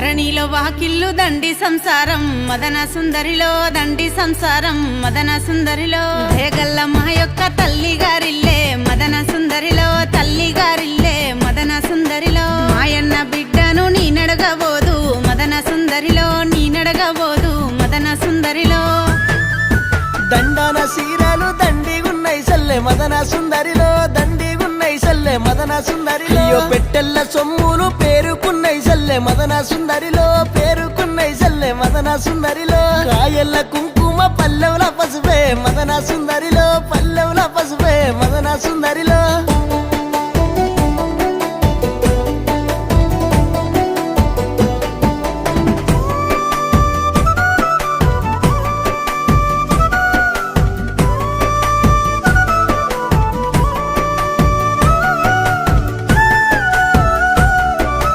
ధరణిలో వాకిల్లు దండి సంసారం మదన సుందరిలో దండి సంసారం మదన సుందరిలో దేగల్ల మా యొక్క తల్లి గారిల్లే మదన సుందరిలో తల్లి గారిల్లే మదన సుందరిలో మాయన్న బిడ్డను నీ నడగబోదు మదన సుందరిలో నీ నడగబోదు మదన సుందరిలో దండన సీరలు దండిగున్నై సల్లె మదన సుందరిలో దండిగున్నై సల్లె మదన సుందరిలో పెట్టెల్ల సొమ్ములు పేరుకున్నై సల్లె మదన సుందరిలో పేరుకున్నై సల్లె మదన సుందరిలో కాయల్ల కుంకుమ పల్లెవుల పసుపే మదన సుందరిలో పల్లెవుల పసుపే మదన సుందరిలో